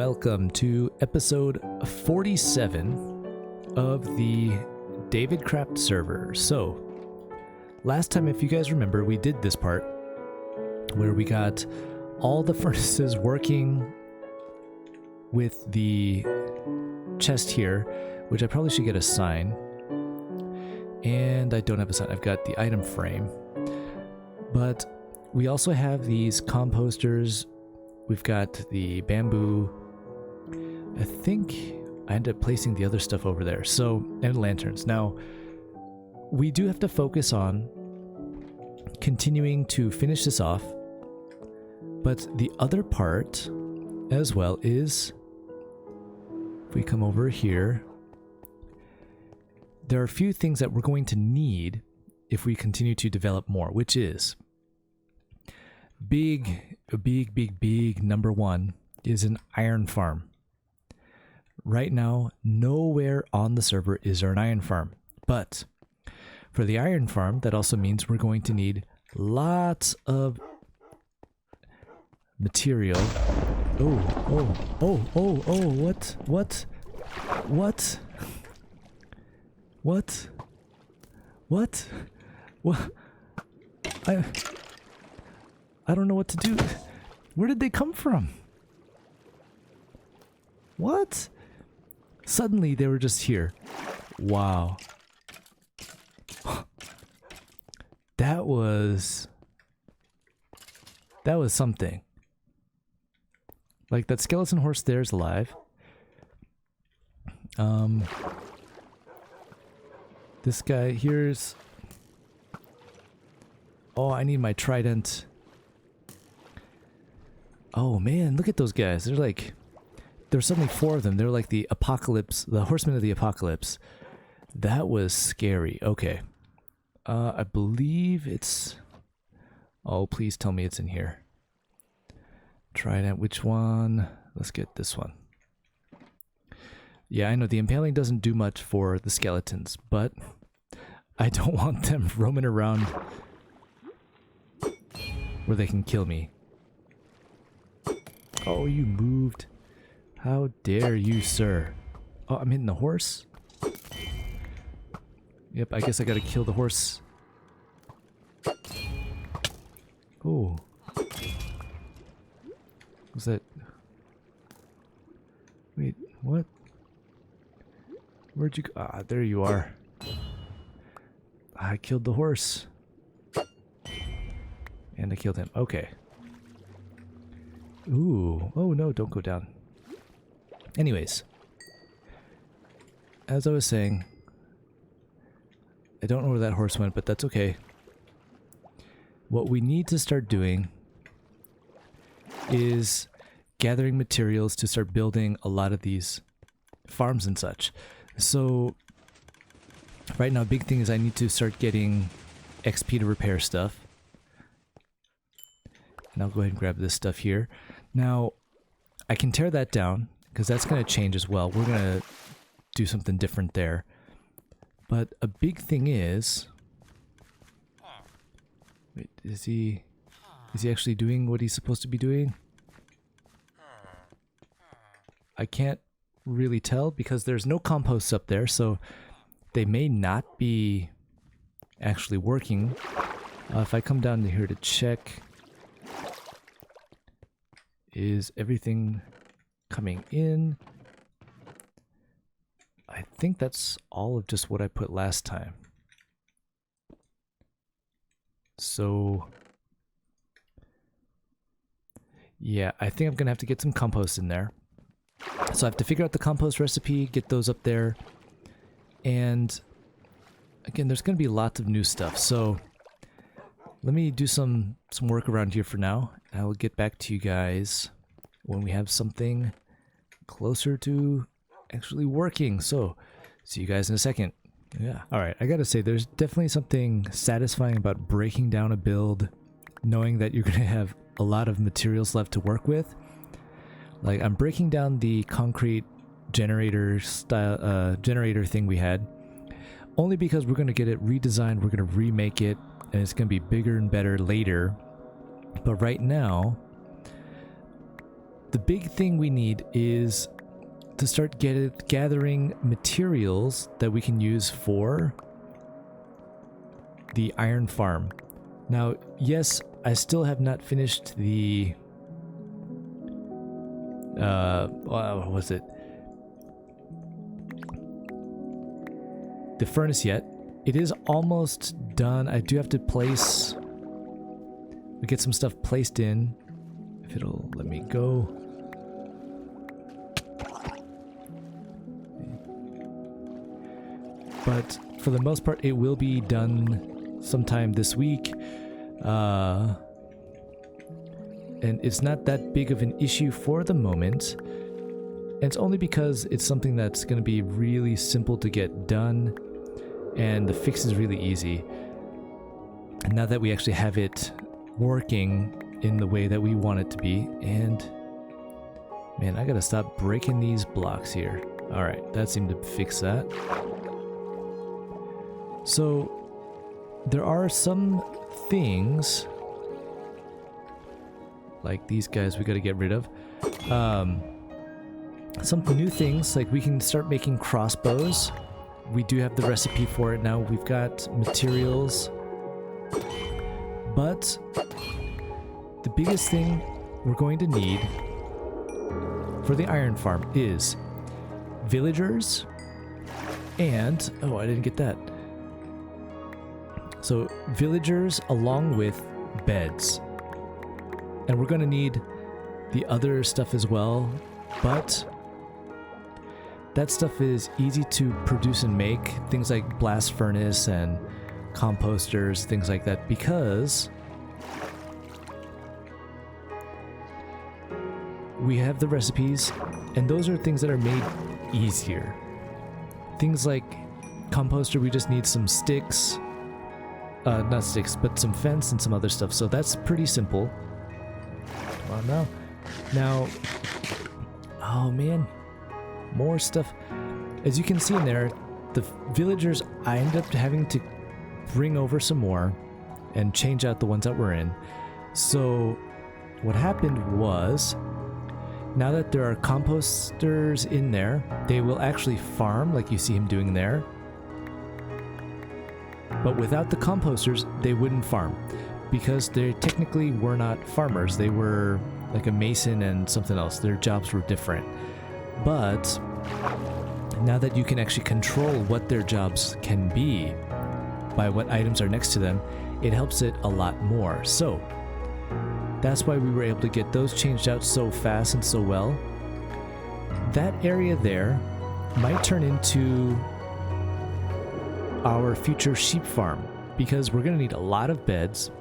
welcome to episode 47 of the David Craft server. So, last time, if you guys remember, we did this part where we got all the furnaces working with the chest here, which I probably should get a sign. And I don't have a sign, I've got the item frame. But we also have these composters. We've got the bamboo. I think I ended up placing the other stuff over there. So, and lanterns. Now, we do have to focus on continuing to finish this off. But the other part as well is, if we come over here, there are a few things that we're going to need if we continue to develop more, which is big number one is an iron farm. Right now, nowhere on the server is there an iron farm. But for the iron farm, that also means we're going to need lots of material. What? I don't know what to do. Where did they come from? What? Suddenly they were just here. Wow. That was something. Like, that skeleton horse there is alive. This guy here's... Oh, I need my trident. Oh man, look at those guys. They're like... There's suddenly four of them. They're like the apocalypse, the horsemen of the apocalypse. That was scary. Okay. I believe it's... Oh, please tell me it's in here. Trident, which one? Let's get this one. Yeah, I know the impaling doesn't do much for the skeletons, but I don't want them roaming around where they can kill me. Oh, you moved. How dare you, sir? Oh, I'm hitting the horse? Yep, I guess I gotta kill the horse. Oh. Was that... Wait, what? Where'd you go? Ah, there you are. I killed the horse. And I killed him. Okay. Ooh. Oh no, don't go down. Anyways. As I was saying, I don't know where that horse went, but that's okay. What we need to start doing is gathering materials to start building a lot of these farms and such. So right now, big thing is I need to start getting XP to repair stuff. And I'll go ahead and grab this stuff here. Now, I can tear that down because that's going to change as well. We're going to do something different there. But a big thing is... Wait, is he actually doing what he's supposed to be doing? I can't really tell because there's no composts up there, so they may not be actually working. If I come down here to check, is everything coming in? I think that's all of just what I put last time. So yeah, I think I'm gonna have to get some compost in there. So I have to figure out the compost recipe, get those up there. And again, there's going to be lots of new stuff. So let me do some work around here for now. I will get back to you guys when we have something closer to actually working. So see you guys in a second. Yeah. All right. I got to say, there's definitely something satisfying about breaking down a build, knowing that you're going to have a lot of materials left to work with. Like, I'm breaking down the concrete generator style generator thing we had, only because we're going to get it redesigned, we're going to remake it, and it's going to be bigger and better later. But right now, the big thing we need is to start gathering materials that we can use for the iron farm. Now, yes, I still have not finished the what was it? The furnace yet. It is almost done. I do have to get some stuff placed in. If it'll let me go. But for the most part, it will be done sometime this week. And it's not that big of an issue for the moment. And it's only because it's something that's going to be really simple to get done. And the fix is really easy. And now that we actually have it working in the way that we want it to be. And man, I gotta stop breaking these blocks here. Alright, that seemed to fix that. So there are some things like these guys we gotta get rid of. Some new things, like we can start making crossbows. We do have the recipe for it now. We've got materials. But the biggest thing we're going to need for the iron farm is villagers and... oh, I didn't get that. So villagers along with beds. And we're going to need the other stuff as well, but that stuff is easy to produce and make. Things like blast furnace and composters, things like that, because we have the recipes, and those are things that are made easier. Things like composter, we just need some sticks. Not sticks, but some fence and some other stuff, so that's pretty simple. Come on now. Now, oh man, more stuff. As you can see in there, the villagers, I ended up having to bring over some more and change out the ones that were in. So what happened was, now that there are composters in there, they will actually farm like you see him doing there. But without the composters, they wouldn't farm, because they technically were not farmers. They were like a mason and something else. Their jobs were different. But now that you can actually control what their jobs can be by what items are next to them, it helps it a lot more. So that's why we were able to get those changed out so fast and so well. That area there might turn into our future sheep farm, because we're going to need a lot of beds.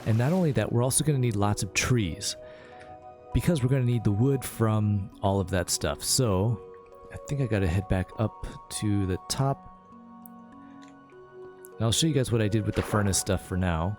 And not only that, we're also going to need lots of trees, because we're going to need the wood from all of that stuff. So I think I got to head back up to the top. And I'll show you guys what I did with the furnace stuff for now.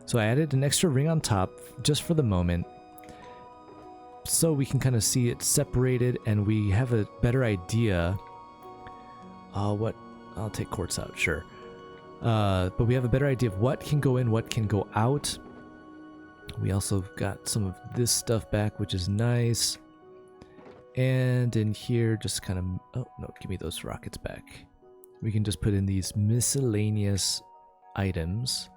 So I added an extra ring on top just for the moment, so we can kind of see it separated and we have a better idea. I'll take quartz out, sure. But we have a better idea of what can go in, what can go out. We also got some of this stuff back, which is nice. And in here, just kind of... oh, no, give me those rockets back. We can just put in these miscellaneous items.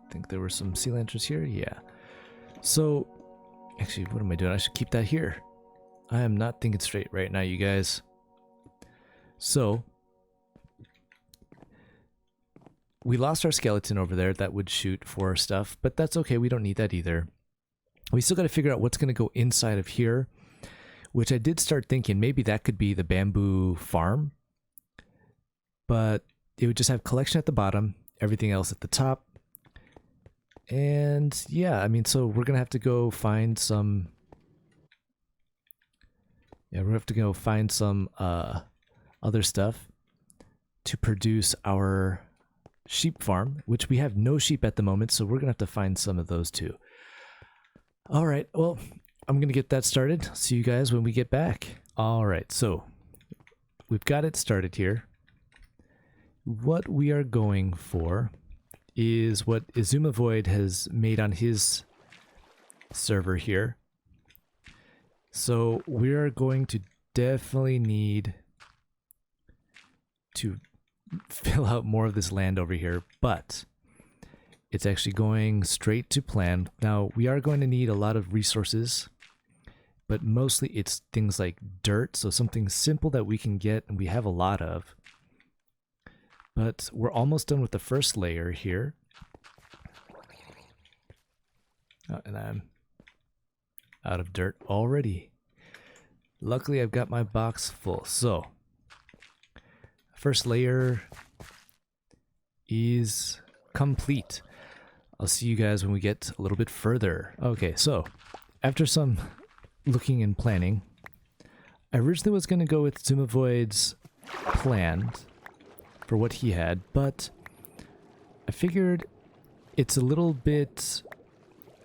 I think there were some sea lanterns here. Yeah. So... actually, what am I doing? I should keep that here. I am not thinking straight right now, you guys. So, we lost our skeleton over there that would shoot for stuff, but that's okay. We don't need that either. We still got to figure out what's going to go inside of here, which I did start thinking maybe that could be the bamboo farm, but it would just have collection at the bottom, everything else at the top. And yeah, I mean, so we're gonna have to go find some. Yeah, we're gonna have to go find some other stuff to produce our sheep farm, which we have no sheep at the moment, so we're gonna have to find some of those too. All right, well, I'm gonna get that started. See you guys when we get back. All right, so we've got it started here. What we are going for is what Izuma Void has made on his server here. So we are going to definitely need to fill out more of this land over here, but it's actually going straight to plan. Now, we are going to need a lot of resources, but mostly it's things like dirt, so something simple that we can get and we have a lot of. But we're almost done with the first layer here. Oh, and I'm out of dirt already. Luckily, I've got my box full. So, first layer is complete. I'll see you guys when we get a little bit further. Okay, so after some looking and planning, I originally was going to go with Zumavoid's plan for what he had, but I figured it's a little bit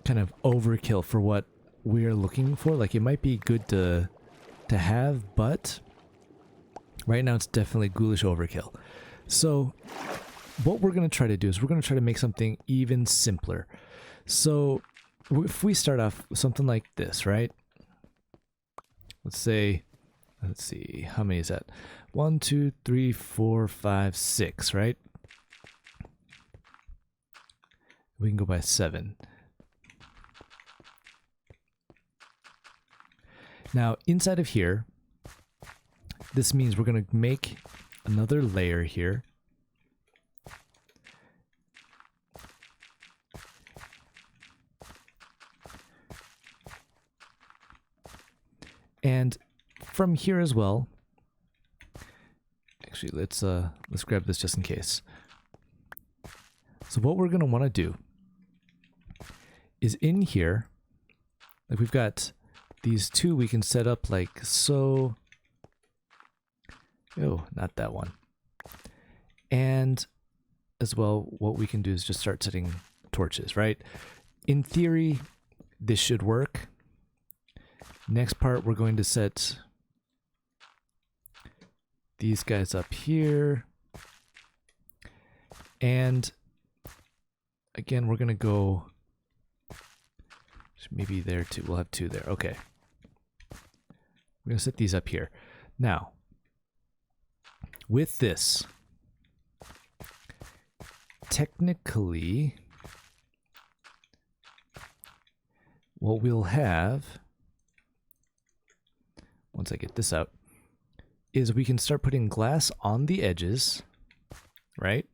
kind of overkill for what we're looking for. Like, it might be good to have, but right now it's definitely ghoulish overkill. So what we're going to try to do is we're going to try to make something even simpler. So if we start off with something like this, right? Let's say, let's see, how many is that? 1, 2, 3, 4, 5, 6, right? We can go by 7. Now, inside of here, this means we're going to make another layer here. And from here as well, actually, let's grab this just in case. So what we're going to want to do is in here, like we've got these two we can set up like so. Oh, not that one. And as well, what we can do is just start setting torches, right? In theory, this should work. Next part, we're going to set these guys up here. And again, we're going to go maybe there too. We'll have 2 there. Okay. We're going to set these up here. Now, with this, technically, what we'll have, once I get this out, is we can start putting glass on the edges, right?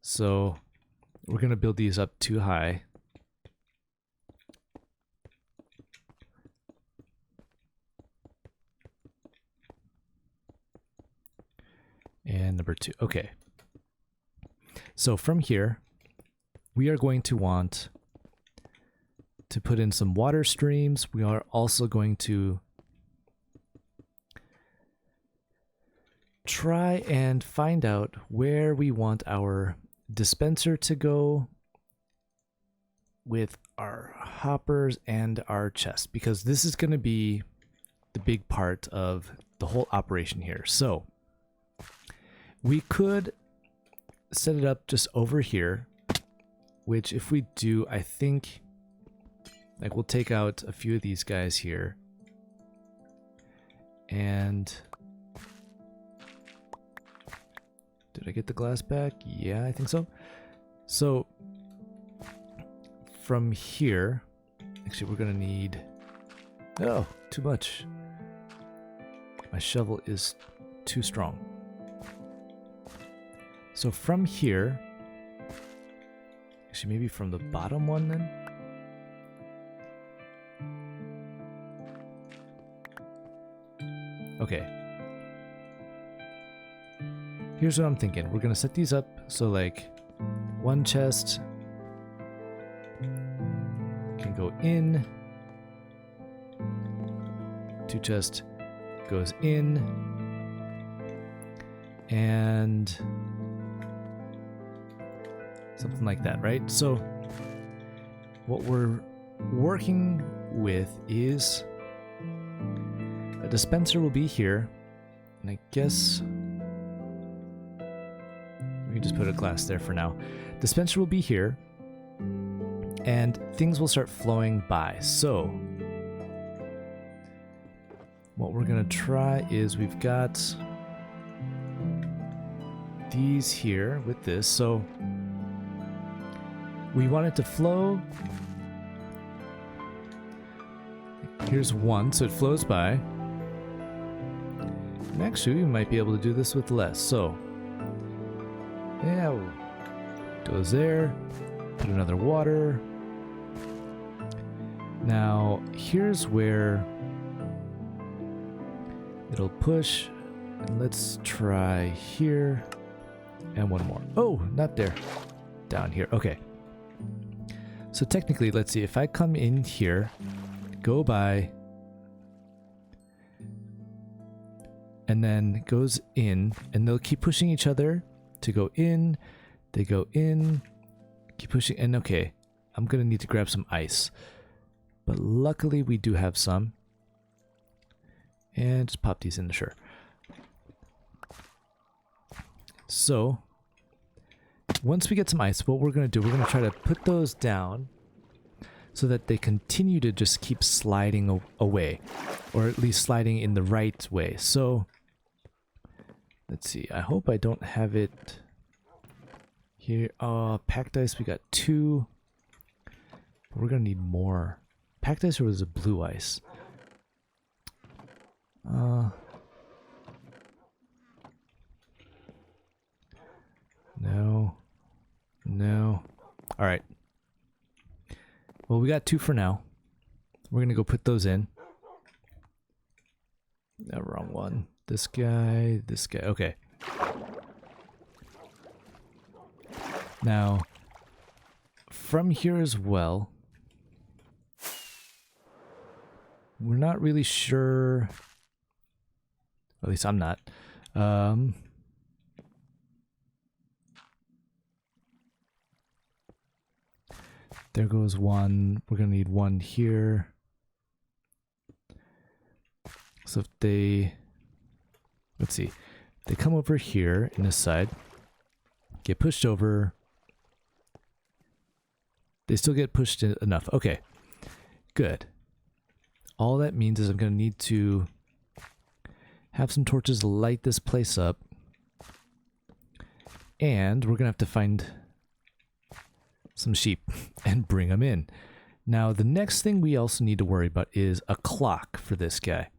So we're going to build these up too high. And number 2. Okay. So from here, we are going to want to put in some water streams. We are also going to try and find out where we want our dispenser to go with our hoppers and our chest, because this is going to be the big part of the whole operation here. So we could set it up just over here, which if we do, I think, like, we'll take out a few of these guys here. And did I get the glass back? Yeah, I think so. So from here, actually, we're going to need, oh, too much. My shovel is too strong. So from here, actually maybe from the bottom one then? Okay. Here's what I'm thinking. We're gonna set these up so like one chest can go in, 2 chests goes in, and something like that, right? So what we're working with is a dispenser will be here, and I guess we can just put a glass there for now. Dispenser will be here, and things will start flowing by. So what we're gonna try is we've got these here with this, so we want it to flow. Here's one, so it flows by. And actually, we might be able to do this with less. So, yeah, goes there. Put another water. Now, here's where it'll push. And let's try here. And one more. Oh, not there. Down here. Okay. So technically, let's see. If I come in here, go by, and then goes in, and they'll keep pushing each other to go in. They go in, keep pushing, and okay, I'm gonna need to grab some ice, but luckily we do have some, and just pop these in, sure. So once we get some ice, what we're gonna do, we're gonna try to put those down so that they continue to just keep sliding away, or at least sliding in the right way. So let's see, I hope I don't have it here. Packed ice, we got 2. We're gonna need more. Packed ice, or was it blue ice? No. All right. Well, we got 2 for now. We're gonna go put those in. No, wrong one. This guy. Okay. Now, from here as well, we're not really sure. At least I'm not. There goes one. We're gonna need one here. So if they, let's see, they come over here in this side, get pushed over. They still get pushed enough. Okay, good. All that means is I'm gonna need to have some torches light this place up, and we're gonna have to find some sheep and bring them in. Now, the next thing we also need to worry about is a clock for this guy.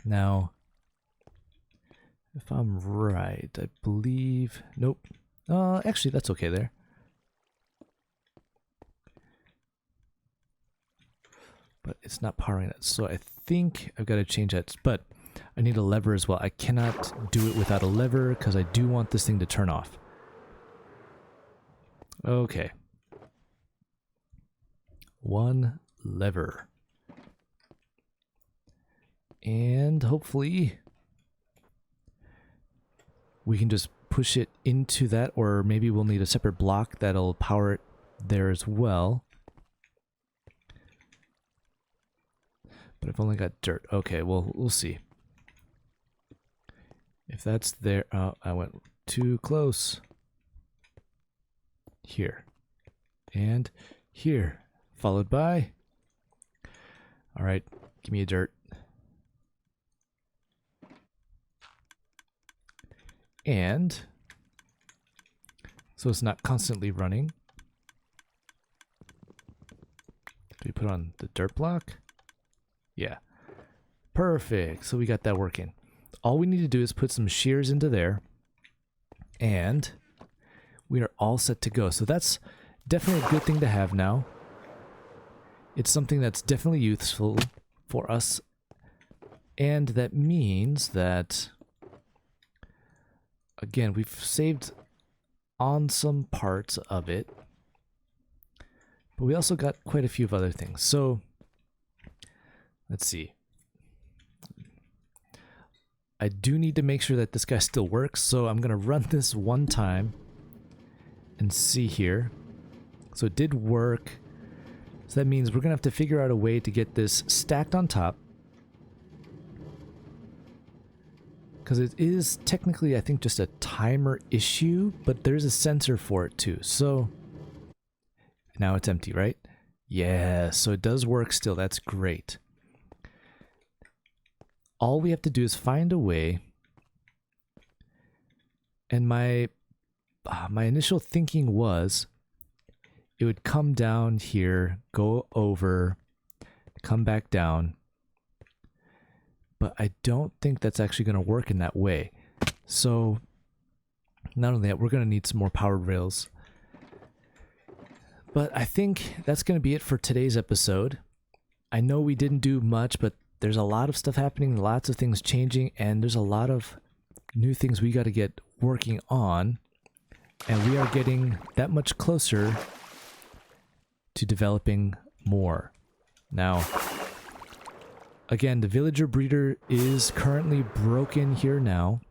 Now, if I'm right, I believe... Nope. Actually, that's okay there. But it's not powering that, so I think I've got to change that. But I need a lever as well. I cannot do it without a lever because I do want this thing to turn off. Okay. One lever. And hopefully we can just push it into that, or maybe we'll need a separate block that'll power it there as well. But I've only got dirt. Okay, well, we'll see. If that's there... Oh, I went too close. Here. And here. Followed by... Alright, give me a dirt. And... so it's not constantly running. Do we put on the dirt block? Yeah. Perfect. So we got that working. All we need to do is put some shears into there. And we are all set to go. So that's definitely a good thing to have now. It's something that's definitely useful for us. And that means that, again, we've saved on some parts of it. But we also got quite a few of other things. So let's see. I do need to make sure that this guy still works, so I'm going to run this one time and see here. So it did work. So that means we're going to have to figure out a way to get this stacked on top. because it is technically, I think, just a timer issue, but there's a sensor for it too. So now it's empty, right? Yeah, so it does work still. That's great. All we have to do is find a way. And my initial thinking was it would come down here, go over, come back down. But I don't think that's actually going to work in that way. So not only that, we're going to need some more powered rails. But I think that's going to be it for today's episode. I know we didn't do much, but there's a lot of stuff happening, lots of things changing, and there's a lot of new things we got to get working on. And we are getting that much closer to developing more. Now, again, the villager breeder is currently broken here now,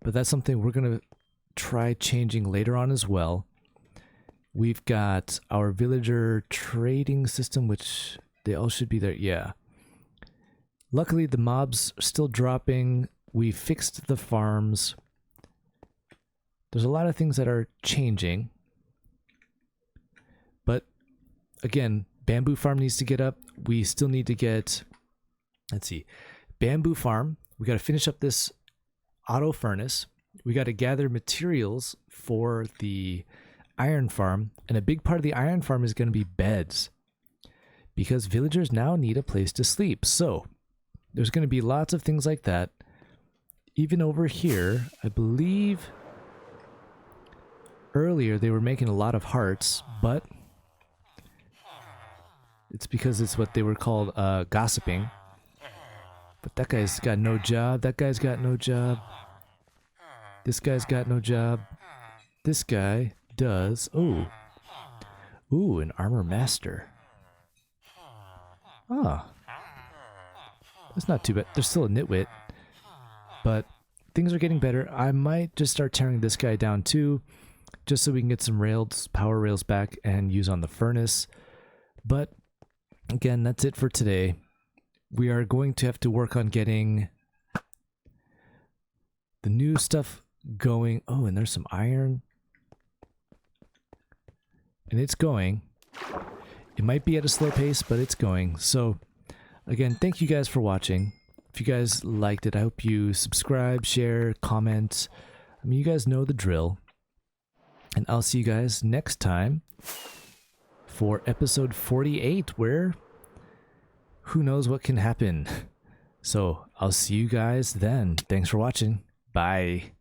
but that's something we're going to try changing later on as well. We've got our villager trading system, which they all should be there. Yeah. Luckily, the mobs are still dropping. We fixed the farms. There's a lot of things that are changing. But again, bamboo farm needs to get up. We still need to get, let's see, bamboo farm. We got to finish up this auto furnace. We got to gather materials for the iron farm. And a big part of the iron farm is going to be beds, because villagers now need a place to sleep. So there's going to be lots of things like that. Even over here, I believe earlier they were making a lot of hearts, but it's because it's what they were called gossiping. But that guy's got no job. That guy's got no job. This guy's got no job. This guy does. Ooh. Ooh, an armor master. Ah. That's not too bad. There's still a nitwit. But things are getting better. I might just start tearing this guy down too, just so we can get some rails, power rails back and use on the furnace. But again, that's it for today. We are going to have to work on getting the new stuff going. Oh, and there's some iron. And it's going. It might be at a slow pace, but it's going. So again, thank you guys for watching. If you guys liked it, I hope you subscribe, share, comment. I mean, you guys know the drill. And I'll see you guys next time for episode 48, where who knows what can happen. So I'll see you guys then. Thanks for watching. Bye.